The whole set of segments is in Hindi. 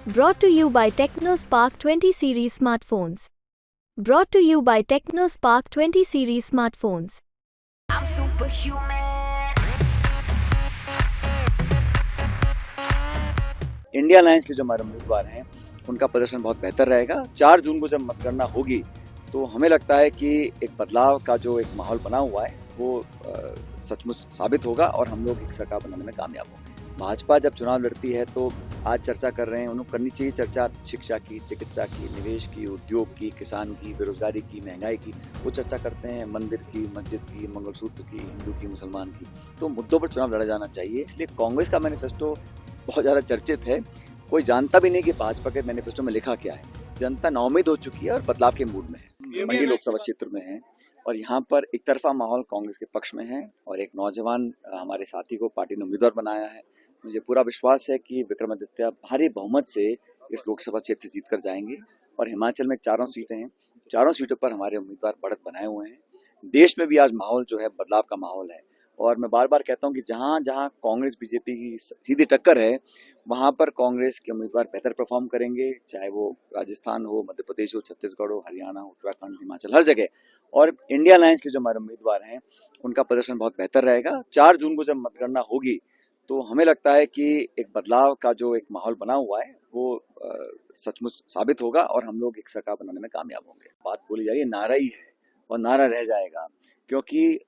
Brought to you by TechnoSpark 20 series smartphones. Brought to you by TechnoSpark 20 series smartphones. I'm superhuman. India alliance के जो हमारे उम्मीदवार हैं उनका प्रदर्शन बहुत बेहतर रहेगा। 4 जून को जब मतगणना होगी तो हमें लगता है कि एक बदलाव का जो एक माहौल बना हुआ है वो सचमुच साबित होगा और हम लोग एक सरकार बनाने में कामयाब होंगे। भाजपा जब चुनाव लड़ती है तो आज चर्चा कर रहे हैं, उन्हें करनी चाहिए चर्चा शिक्षा की, चिकित्सा की, निवेश की, उद्योग की, किसान की, बेरोजगारी की, महंगाई की। वो चर्चा करते हैं मंदिर की, मस्जिद की, मंगलसूत्र की, हिंदू की, मुसलमान की। तो मुद्दों पर चुनाव लड़ा जाना चाहिए। इसलिए कांग्रेस का मैनिफेस्टो बहुत ज़्यादा चर्चित है। कोई जानता भी नहीं कि भाजपा के मैनिफेस्टो में लिखा क्या है। जनता नाउम्मीद हो चुकी है और बदलाव के मूड में है। मंडी लोकसभा क्षेत्र में है और यहाँ पर एक तरफा माहौल कांग्रेस के पक्ष में है और एक नौजवान हमारे साथी को पार्टी ने उम्मीदवार बनाया है। मुझे पूरा विश्वास है कि विक्रमादित्य भारी बहुमत से इस लोकसभा क्षेत्र जीत कर जाएंगे और हिमाचल में 4 सीटें हैं। 4 सीटों पर हमारे उम्मीदवार बढ़त बनाए हुए हैं। देश में भी आज माहौल जो है बदलाव का माहौल है और मैं बार बार कहता हूं कि जहां जहां कांग्रेस बीजेपी की सीधी टक्कर है वहां पर कांग्रेस के उम्मीदवार बेहतर परफॉर्म करेंगे, चाहे वो राजस्थान हो, मध्य प्रदेश हो, छत्तीसगढ़ हो, हरियाणा हो, उत्तराखंड, हिमाचल, हर जगह। और इंडिया अलायंस के जो हमारे उम्मीदवार हैं उनका प्रदर्शन बहुत बेहतर रहेगा। 4 जून को जब मतगणना होगी तो हमें लगता है कि एक बदलाव का जो एक माहौल बना हुआ है वो सचमुच साबित होगा और हम लोग एक सरकार बनाने में कामयाब होंगे। बात बोली जा रही है, नारा ही है और नारा रह जाएगा, क्योंकि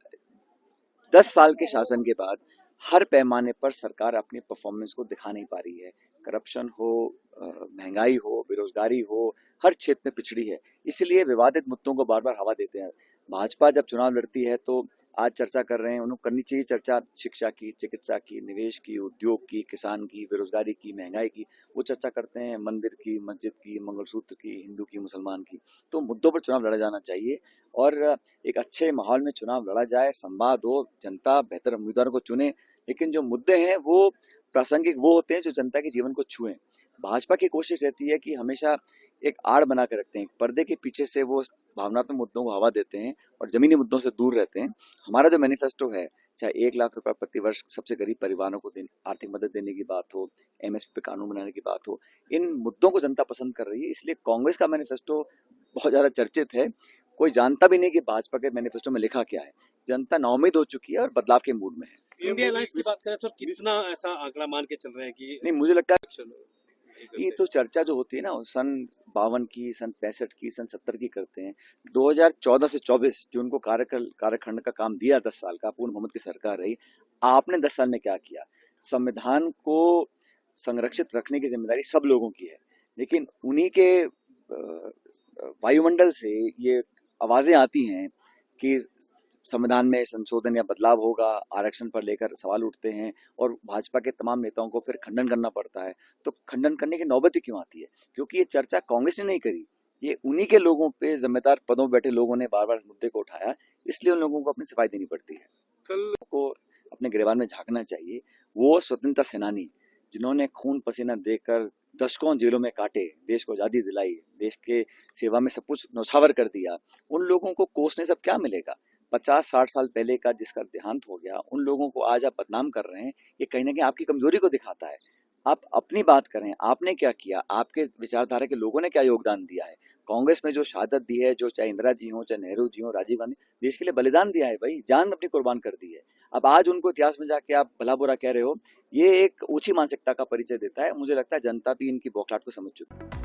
10 साल के शासन के बाद हर पैमाने पर सरकार अपनी परफॉर्मेंस को दिखा नहीं पा रही है। करप्शन हो, महंगाई हो, बेरोजगारी हो, हर क्षेत्र में पिछड़ी है। इसलिए विवादित मुद्दों को बार बार हवा देते हैं। भाजपा जब चुनाव लड़ती है तो आज चर्चा कर रहे हैं, उन्हें करनी चाहिए चर्चा शिक्षा की, चिकित्सा की, निवेश की, उद्योग की, किसान की, बेरोजगारी की, महंगाई की। वो चर्चा करते हैं मंदिर की, मस्जिद की, मंगलसूत्र की, हिंदू की, मुसलमान की। तो मुद्दों पर चुनाव लड़ा जाना चाहिए और एक अच्छे माहौल में चुनाव लड़ा जाए, संवाद हो, जनता बेहतर उम्मीदवारों को चुने। लेकिन जो मुद्दे हैं वो प्रासंगिक वो होते हैं जो जनता के जीवन को छुएं। भाजपा की कोशिश रहती है कि हमेशा एक आड़ बना के रखते हैं, पर्दे के पीछे से वो भावनात्मक मुद्दों को हवा देते हैं और जमीनी मुद्दों से दूर रहते हैं। हमारा जो मैनिफेस्टो है, चाहे 1 लाख रुपए प्रति वर्ष सबसे गरीब परिवारों को आर्थिक मदद देने की बात हो, एमएसपी पे कानून बनाने की बात हो, इन मुद्दों को जनता पसंद कर रही है। इसलिए कांग्रेस का मैनिफेस्टो बहुत ज्यादा चर्चित है। कोई जानता भी नहीं कि भाजपा के मैनिफेस्टो में लिखा क्या है। जनता नाउम्मीद हो चुकी है और बदलाव के मूड में है। इंडिया अलायंस की बात करें तो कितना ऐसा आंकड़ा मान के चल रहे हैं कि नहीं, मुझे लगता है ये तो चर्चा जो होती है ना सन 52 की, सन 65 की, सन 70 की करते हैं। 2014 से 24 जो उनको कार्यखंड का काम दिया, 10 साल का पूर्ण बहुमत की सरकार रही। आपने 10 साल में क्या किया? संविधान को संरक्षित रखने की जिम्मेदारी सब लोगों की है, लेकिन उन्हीं के वायुमंडल से ये आवाजें आती हैं कि संविधान में संशोधन या बदलाव होगा, आरक्षण पर लेकर सवाल उठते हैं और भाजपा के तमाम नेताओं को फिर खंडन करना पड़ता है। तो खंडन करने की नौबत ही क्यों आती है? क्योंकि ये चर्चा कांग्रेस ने नहीं करी, ये उन्हीं के लोगों पे, जिम्मेदार पदों पर बैठे लोगों ने बार बार इस मुद्दे को उठाया। इसलिए उन लोगों को अपनी सफाई देनी पड़ती है। कल को अपने गिरबान में झांकना चाहिए। वो स्वतंत्रता सेनानी जिन्होंने खून पसीना देकर दशकों जेलों में काटे, देश को आजादी दिलाई, देश के सेवा में सब कुछ न्यौछावर कर दिया, उन लोगों को कोसने सब क्या मिलेगा? 50-60 साल पहले का जिसका देहांत हो गया, उन लोगों को आज आप बदनाम कर रहे हैं। ये कहीं ना कहीं आपकी कमजोरी को दिखाता है। आप अपनी बात करें, आपने क्या किया, आपके विचारधारा के लोगों ने क्या योगदान दिया है। कांग्रेस में जो शहादत दी है, जो चाहे इंदिरा जी हो, चाहे नेहरू जी हो, राजीव गांधी, देश के लिए बलिदान दिया है भाई, जान अपनी कुर्बान कर दी है। अब आज उनको इतिहास में जाके आप भला बुरा कह रहे हो, ये एक ऊंची मानसिकता का परिचय देता है। मुझे लगता है जनता भी इनकी बौखलाहट को समझ चुकी है।